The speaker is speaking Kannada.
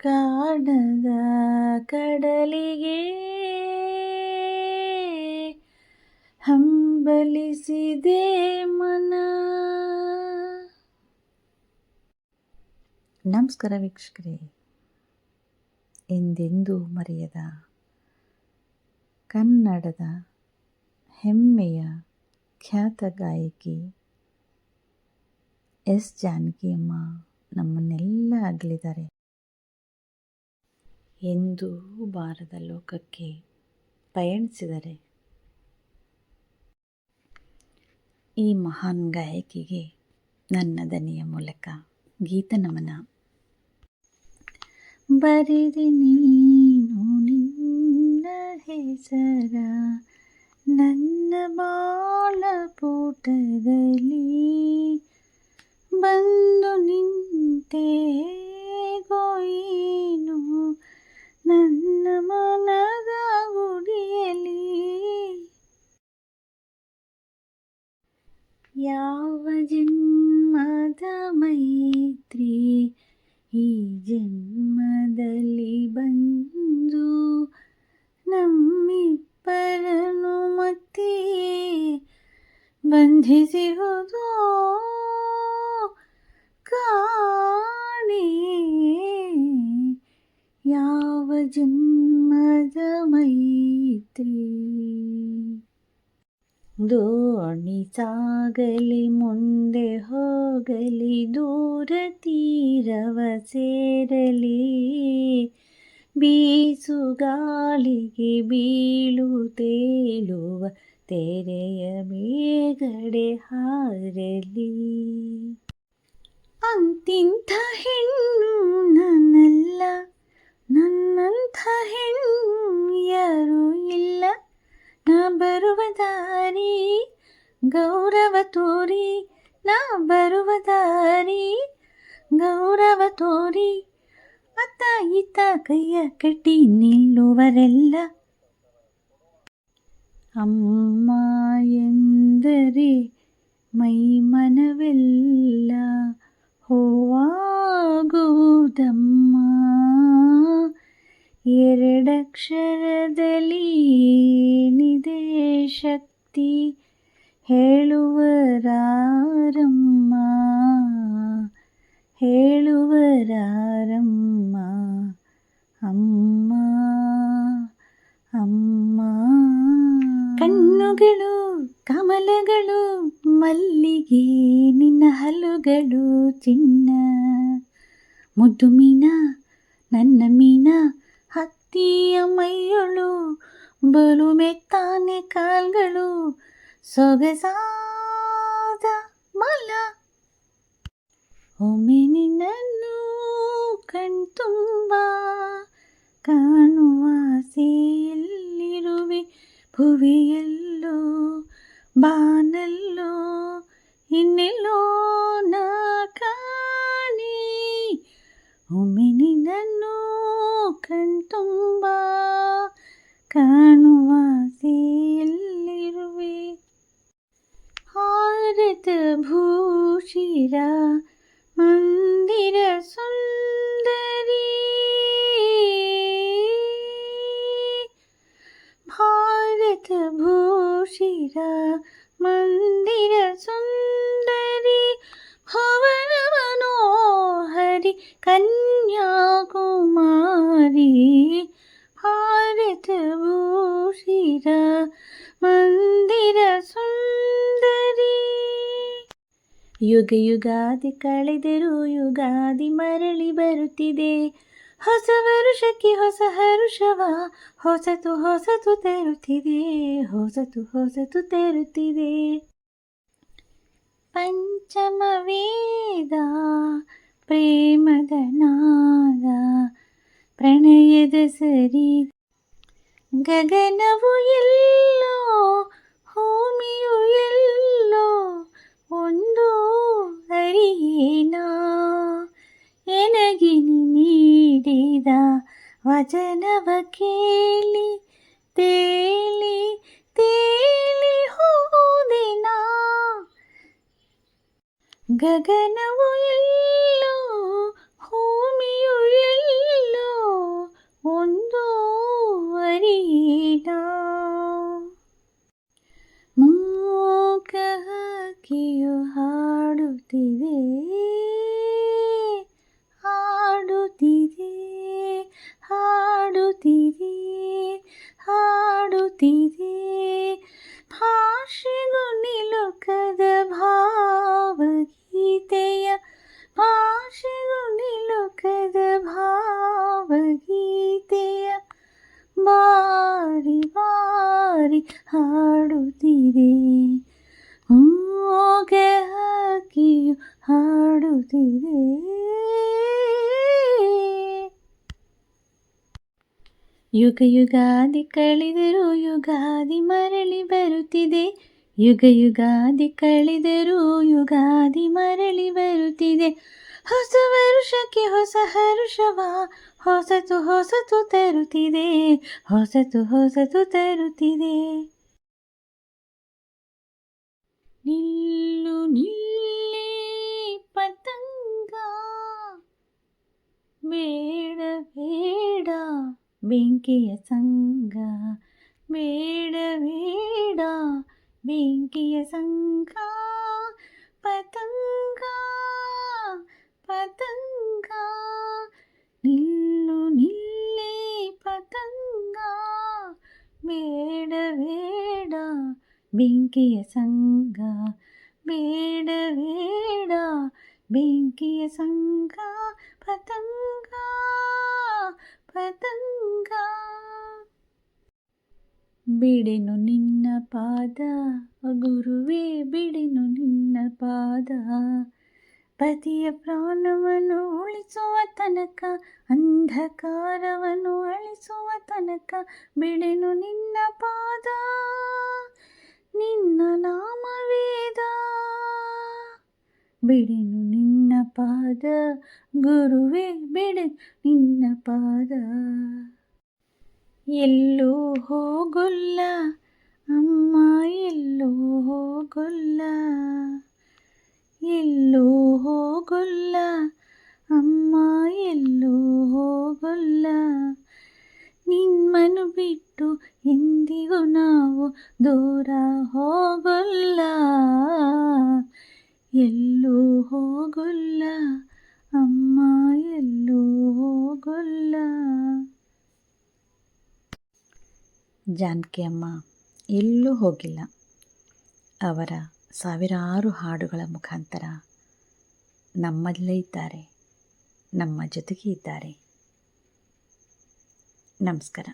ಕಾಣದ ಕಡಲಿಗೆ ಹಂಬಲಿಸಿದೆ ಮನ. ನಮಸ್ಕಾರ ವೀಕ್ಷಕರೇ, ಎಂದೆಂದೂ ಮರೆಯದ ಕನ್ನಡದ ಹೆಮ್ಮೆಯ ಖ್ಯಾತ ಗಾಯಕಿ ಎಸ್ ಜಾನಕಿಯಮ್ಮ ನಮ್ಮನ್ನೆಲ್ಲ ಅಗಲಿದ್ದಾರೆ. ಎಂದೂ ಬಾರದ ಲೋಕಕ್ಕೆ ಪಯಣಿಸಿದರೆ ಈ ಮಹಾನ್ ಗಾಯಕಿಗೆ ನನ್ನ ದನಿಯ ಮೂಲಕ ಗೀತನಮನ. ಬರೆದೆ ನೀನು ನಿನ್ನ ಹೆಸರ ನನ್ನ ಬಾಳ ಪುಟದಲ್ಲಿ, ಬಂದು ನಿಂತೆ ಗೋಯಿನು ನನ್ನ ಮನದ ಗುಡಿಯಲಿ. ಯಾವ ಜನ್ಮದ ಮೈತ್ರಿ ಈ ಜನ್ಮದಲ್ಲಿ ಬಂದು ನಮ್ಮಿಬ್ಬರನ್ನು ಮತ್ತೆ ಬಂಧಿಸಿಹುದೋ ಕಾಣೆ. ಯಾವ ಜನ್ಮದ ಮೈತ್ರಿ. ದೋಣಿ ಸಾಗಲಿ ಮುಂದೆ ಹೋಗಲಿ, ದೂರ ತೀರವ ಸೇರಲಿ, ಬೀಸುಗಾಳಿಗೆ ಬೀಳು ತೇಲುವ ತೆರೆಯ ಬೇಗಡೆ ಹಾರಲಿ. ಅಂತಿಂಥ ಹೆಣ್ಣು ನಾನಲ್ಲ, ನನ್ನಂಥ ಹೆಣ್ಣು ಯಾರೂ ಇಲ್ಲ. ನಾ ಬರುವ ದಾರಿ ಗೌರವ ತೋರಿ, ನಾ ಬರುವ ದಾರಿ ಗೌರವ ತೋರಿ, ಅತ್ತ ಇತ್ತ ಕೈಯ ಕಟ್ಟಿ ನಿಲ್ಲುವರೆಲ್ಲ. ಅಮ್ಮ ಎಂದರೆ ಮೈ ಮನವೆಲ್ಲ ಹೂವಾಗುವುದಮ್ಮ, ಎರಡಕ್ಷರದಲ್ಲಿ ಏನಿದೆ ಶಕ್ತಿ ಹೇಳುವರಾರಮ್ಮ, ಹೇಳುವರಾರಮ್ಮ. ಅಮ್ಮ ಅಮ್ಮ. ಕಣ್ಣುಗಳು ಕಮಲಗಳು ಮಲ್ಲಿಗೆ ನಿನ್ನ ಹಲ್ಲುಗಳು ಚಿನ್ನ, ಮುದ್ದು ಮೀನ ನನ್ನ ಮೀನ ಹತ್ತಿಯ ಮೈಯೊಳು ಬಲು ಮೆತ್ತಾನೆ ಕಾಲ್ಗಳು ಸೊಗಸಾದ ಮಲ. ಒಮ್ಮೆ ನಿನ್ನನ್ನು ಕಣ್ತುಂಬ ಕಾಣುವ ಆಸೆಯಲ್ಲಿರುವೆ, ಭುವಿಯಲ್ಲೋ ಬಾನಲ್ಲೋ ಇನ್ನೆಲ್ಲೋ ನಾ ಕಾಣೆ. ಒಮ್ಮೆ ನಿನ್ನನ್ನು ಕಣ್ತುಂಬ ಕಾಣುವ ಆಸೆಯಲ್ಲಿರುವೆ. ಭಾರತ ಭೂಷಿರ ಮಂದಿರ ಸುಂದರಿ, ಭಾರತ ಭೂಷಿರ ಮಂದಿರ ಸುಂದರಿ, ಭುವನ ಮನೋಹರಿ ಕನ್ಯಾಕುಮಾರಿ, ಭಾರತ ಭೂಷಿರ ಮಂದಿರ ಸುಂದರಿ. ಯುಗ ಯುಗಾದಿ ಕಳೆದರೂ ಯುಗಾದಿ ಮರಳಿ ಬರುತ್ತಿದೆ, ಹೊಸ ವರುಷಕ್ಕೆ ಹೊಸ ಹರುಷವ ಹೊಸತು ಹೊಸತು ತರುತ್ತಿದೆ, ಹೊಸತು ಹೊಸತು ತರುತ್ತಿದೆ. ಪಂಚಮ ವೇದ ಪ್ರೇಮದ ನಾದ ಪ್ರಣಯದ ಸರಿ, ಗಗನವು ಎಲ್ಲೋ ಭೂಮಿಯು ಎಲ್ಲೋ ಒಂದು ಅರಿಯೇನಾ, ಎನಗೆ ನೀಡಿದ ವಚನವ ಕೇಳಿ ತೇಲಿ ತೇಲಿ ಹೋದೆನಾ. ಗಗನವು ಎಲ್ಲೋ ಭೂಮಿಯು ಎಲ್ಲೋ ಯುಗ ಯುಗಾದಿ ಕಳೆದರೂ ಯುಗಾದಿ ಮರಳಿ ಬರುತ್ತಿದೆ. ಯುಗ ಯುಗಾದಿ ಕಳೆದರೂ ಯುಗಾದಿ ಮರಳಿ ಬರುತ್ತಿದೆ. ಹೊಸ ವರುಷಕ್ಕೆ ಹೊಸ ಹರುಷವ ಹೊಸತು ಹೊಸತು ತರುತ್ತಿದೆ. ಹೊಸತು ಹೊಸತು ತರುತ್ತಿದೆ. ನಿಲ್ಲು ನಿಲ್ಲಿ ಪತಂಗ, ಬೇಡ ಬೇಡ ಬೆಂಕಿಯ ಸಂಗ, ಬೇಡ ಬೇಡ ಬೆಂಕಿಯ ಸಂಗ. ಪತಂಗ ಪತಂಗ ನಿಲ್ಲು ನಿಲ್ಲಿ ಪತಂಗ, ಬೇಡ ಬೇಡ ಬೆಂಕಿಯ ಸಂಗ, ಬೇಡ ಬೇಡ ಬೆಂಕಿಯ ಸಂಗ. ಪತಂಗ ಪತಂಗ ಬಿಡೆನು ನಿನ್ನ ಪಾದ ಗುರುವೇ, ಬಿಡೆನು ನಿನ್ನ ಪಾದ. ಪತಿಯ ಪ್ರಾಣವನ್ನು ಉಳಿಸುವ ತನಕ, ಅಂಧಕಾರವನ್ನು ಅಳಿಸುವ ತನಕ ಬಿಡೆನು ನಿನ್ನ ಪಾದ. ನಿನ್ನ ನಾಮವೇದ ಬಿಡೆನು ನಿನ್ನ ಪಾದ, ಗುರುವೇ ಬಿಡೆನು ನಿನ್ನ ಪಾದ. ಎಲ್ಲೂ ಹೋಗೊಲ್ಲ ಅಮ್ಮ, ಎಲ್ಲೂ ಹೋಗೊಲ್ಲ, ಎಲ್ಲೂ ಹೋಗೊಲ್ಲ ಅಮ್ಮ, ಎಲ್ಲೂ ಹೋಗೊಲ್ಲ. ನಿಮ್ಮನ್ನು ಬಿಟ್ಟು ಎಂದಿಗೂ ನಾವು ದೂರ ಹೋಗೊಲ್ಲ. ಎಲ್ಲೂ ಹೋಗೊಲ್ಲ ಅಮ್ಮ, ಎಲ್ಲೂ ಹೋಗೊಲ್ಲ. ಜಾನಕಿ ಅಮ್ಮ ಎಲ್ಲೂ ಹೋಗಿಲ್ಲ. ಅವರ ಸಾವಿರಾರು ಹಾಡುಗಳ ಮುಖಾಂತರ ನಮ್ಮಲ್ಲೇ ಇದ್ದಾರೆ, ನಮ್ಮ ಜೊತೆಗೆ ಇದ್ದಾರೆ. ನಮಸ್ಕಾರ.